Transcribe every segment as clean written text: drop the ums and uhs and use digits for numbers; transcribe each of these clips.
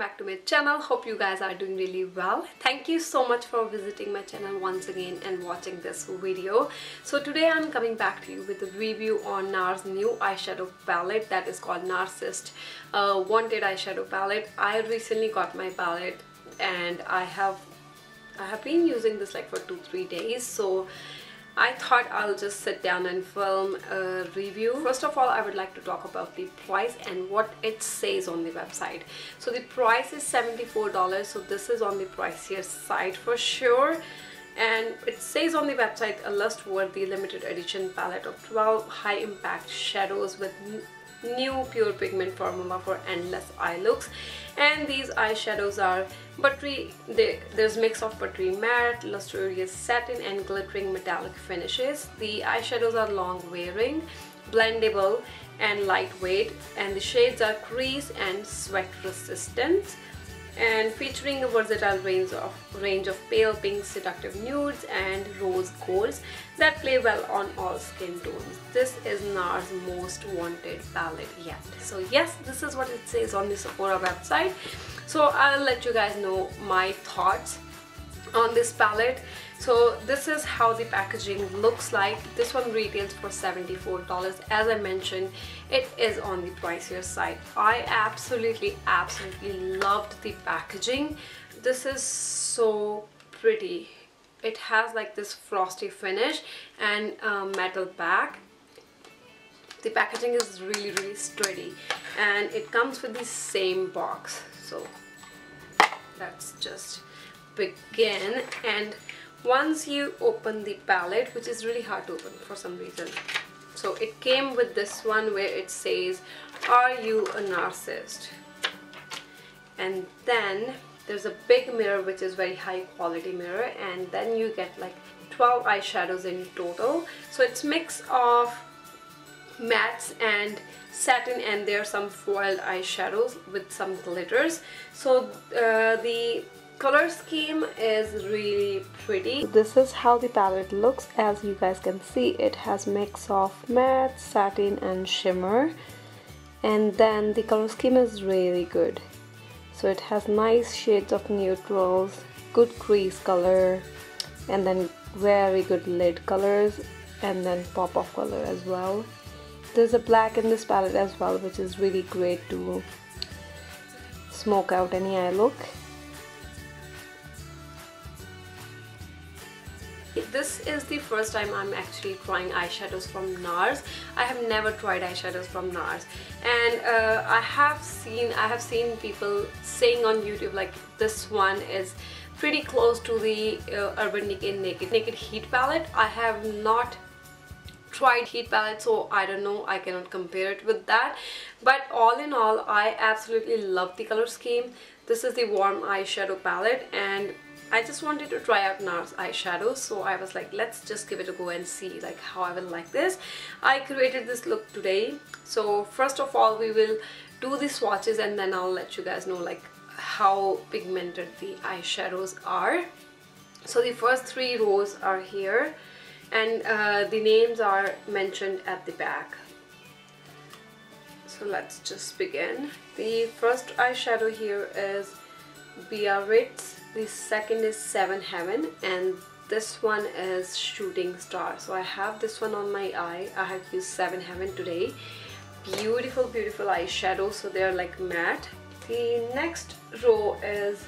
back to my channel. Hope you guys are doing really well. Thank you so much for visiting my channel once again and watching this video. So today I'm coming back to you with a review on NARS new eyeshadow palette that is called NARSissist Wanted eyeshadow palette. I recently got my palette and I have been using this like for 2-3 days, so I thought I'll just sit down and film a review. First of all, I would like to talk about the price and what it says on the website. So the price is $74, so this is on the pricier side for sure. And it says on the website a lust-worthy limited edition palette of 12 high impact shadows with new pure pigment formula for endless eye looks. And these eyeshadows are buttery, there's mix of buttery matte, lustrous satin and glittering metallic finishes. The eyeshadows are long wearing, blendable and lightweight, and the shades are crease and sweat resistant, and featuring a versatile range of pale pink, seductive nudes and rose golds that play well on all skin tones. This is NARS most wanted palette yet. So yes, this is what it says on the Sephora website. So I'll let you guys know my thoughts on this palette. So this is how the packaging looks like. This one retails for $74. As I mentioned, it is on the pricier side. I absolutely loved the packaging. This is so pretty. It has like this frosty finish and metal back. The packaging is really sturdy and it comes with the same box. So let's just begin. And once you open the palette, which is really hard to open for some reason, so it came with this one where it says, "Are you a narcissist?" And then there's a big mirror which is very high quality mirror, and then you get like 12 eyeshadows in total. So it's mix of mattes and satin, and there are some foiled eyeshadows with some glitters. So the color scheme is really pretty. This is how the palette looks. As you guys can see, it has mix of matte, satin and shimmer, and then the color scheme is really good. So it has nice shades of neutrals, good crease color, and then very good lid colors, and then pop of color as well. There's a black in this palette as well, which is really great to smoke out any eye look. This is the first time I'm actually trying eyeshadows from NARS. I have never tried eyeshadows from NARS, and I have seen people saying on YouTube like this one is pretty close to the Urban Decay Naked Heat palette. I have not tried heat palette, so I don't know, I cannot compare it with that, but all in all I absolutely love the color scheme. This is the warm eyeshadow palette, and I just wanted to try out NARS eyeshadows, so I was like, let's just give it a go and see like how I will like this. I created this look today. So first of all, we will do the swatches and then I'll let you guys know like how pigmented the eyeshadows are. So the first 3 rows are here, and the names are mentioned at the back. So let's just begin. The first eyeshadow here is Biarritz, the second is Seven Heaven, and this one is Shooting Star. So I have this one on my eye. I have used Seven Heaven today. Beautiful eyeshadow, so they're like matte. The next row is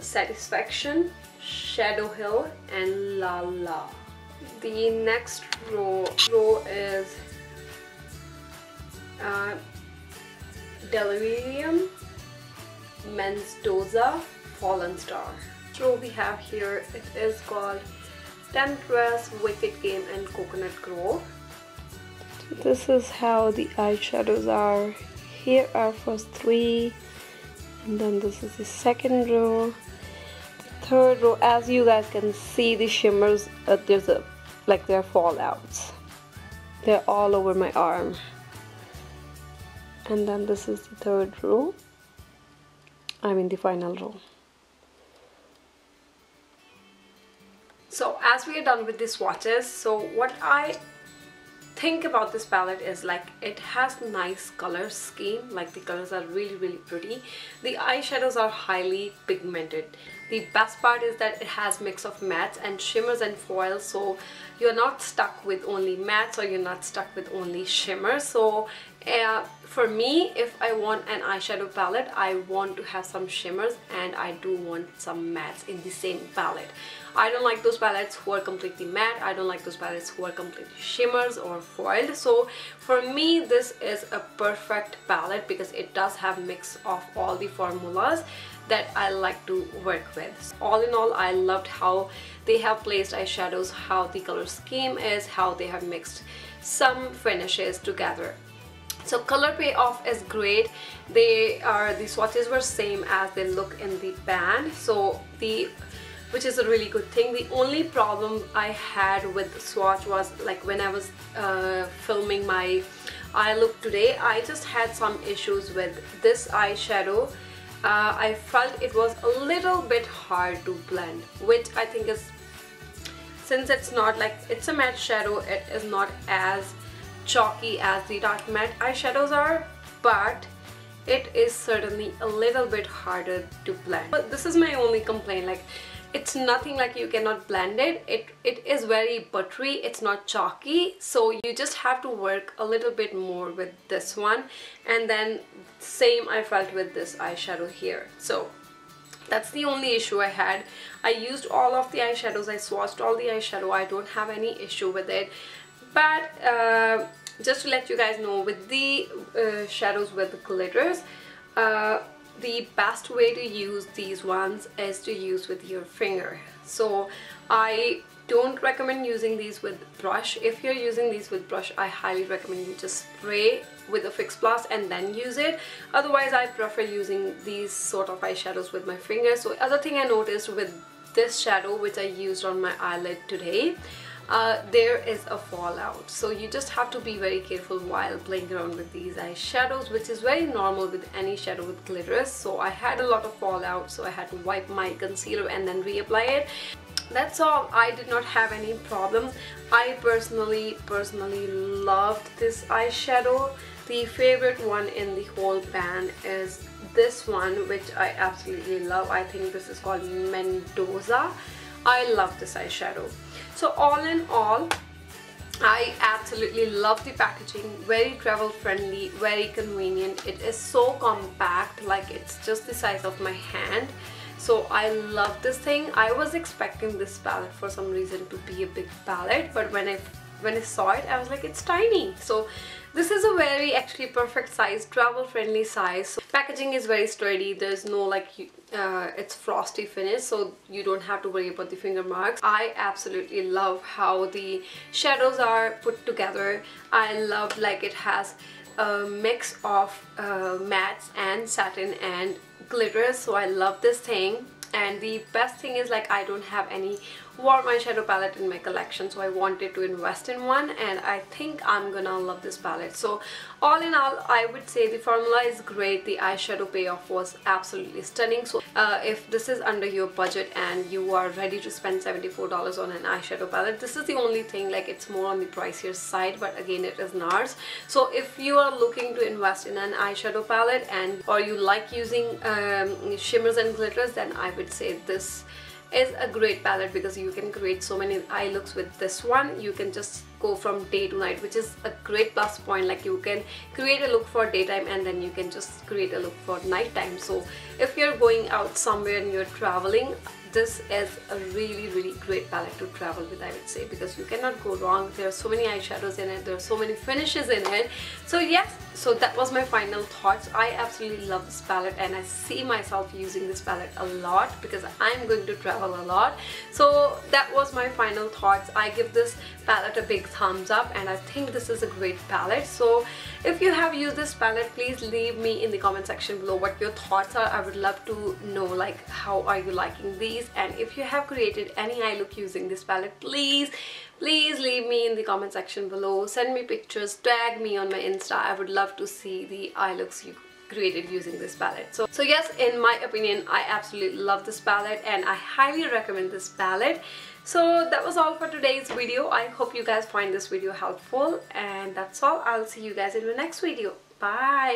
Satisfaction, Shadow Hill and La La. The next row is Delirium, Mendoza, Fallen Star. So we have here, it is called Temptress, Wicked Game and Coconut Grove. This is how the eyeshadows are. Here are first 3, and then this is the second row. The third row, as you guys can see, the shimmers, there's a like they're fallouts. They're all over my arm. And then this is the third row. I mean the final row. So as we are done with the swatches, so what I thing about this palette is like it has nice color scheme, like the colors are really pretty. The eyeshadows are highly pigmented. The best part is that it has mix of mattes and shimmers and foils, so you're not stuck with only mattes or you're not stuck with only shimmers. So for me, if I want an eyeshadow palette, I want to have some shimmers and I do want some mattes in the same palette. I don't like those palettes who are completely matte. I don't like those palettes who are completely shimmers or foiled. So for me, this is a perfect palette because it does have mix of all the formulas that I like to work with. All in all, I loved how they have placed eyeshadows, how the color scheme is, how they have mixed some finishes together. So color payoff is great. The swatches were same as they look in the band, so which is a really good thing. The only problem I had with the swatch was like when I was filming my eye look today, I just had some issues with this eyeshadow. I felt it was a little bit hard to blend, which I think is, since it's not like, it's a matte shadow, it is not as chalky as the dark matte eyeshadows are, but it is certainly a little bit harder to blend. But this is my only complaint. Like, it's nothing like you cannot blend it. It is very buttery, it's not chalky, so you just have to work a little bit more with this one. And then same I felt with this eyeshadow here. So that's the only issue I had. I used all of the eyeshadows, I swatched all the eyeshadow, I don't have any issue with it. But just to let you guys know, with the shadows with the glitters, the best way to use these ones is to use with your finger. So I don't recommend using these with brush. If you're using these with brush, I highly recommend you just spray with a Fix Plus and then use it. Otherwise, I prefer using these sort of eyeshadows with my fingers. So other thing I noticed with this shadow, which I used on my eyelid today, there is a fallout, so you just have to be very careful while playing around with these eyeshadows, which is very normal with any shadow with glitters. So I had a lot of fallout, so I had to wipe my concealer and then reapply it. That's all. I did not have any problem. I personally loved this eyeshadow. The favorite one in the whole band is this one, which I absolutely love. I think this is called Mendoza. I love this eyeshadow. So all in all, I absolutely love the packaging. Very travel friendly, very convenient. It is so compact, like it's just the size of my hand. So I love this thing. I was expecting this palette for some reason to be a big palette, but when I saw it, I was like, it's tiny. So this is a very actually perfect size, travel friendly size. So packaging is very sturdy. There's no like it's frosty finish, so you don't have to worry about the finger marks. I absolutely love how the shadows are put together. I love like it has a mix of mattes and satin and glitters, so I love this thing. And the best thing is, like, I don't have any warm eyeshadow palette in my collection, so I wanted to invest in one, and I think I'm gonna love this palette. So all in all, I would say the formula is great. The eyeshadow payoff was absolutely stunning. So if this is under your budget and you are ready to spend $74 on an eyeshadow palette, this is the only thing, like, it's more on the pricier side, but again, it is NARS. So if you are looking to invest in an eyeshadow palette or you like using shimmers and glitters, then I would say this is a great palette because you can create so many eye looks with this one. You can just go from day to night, which is a great plus point. Like, you can create a look for daytime and then you can just create a look for nighttime. So if you're going out somewhere and you're traveling, this is a really great palette to travel with, I would say, because you cannot go wrong. There are so many eyeshadows in it, there are so many finishes in it. So yes, so that was my final thoughts. I absolutely love this palette and I see myself using this palette a lot because I'm going to travel a lot. So that was my final thoughts. I give this palette a big thumbs up and I think this is a great palette. So if you have used this palette, please leave me in the comment section below what your thoughts are. I would love to know, like, how are you liking these, and if you have created any eye look using this palette, please leave me in the comment section below. Send me pictures, tag me on my Insta. I would love to see the eye looks created using this palette. So yes, in my opinion, I absolutely love this palette and I highly recommend this palette. So that was all for today's video. I hope you guys find this video helpful, and that's all. I'll see you guys in the next video. Bye.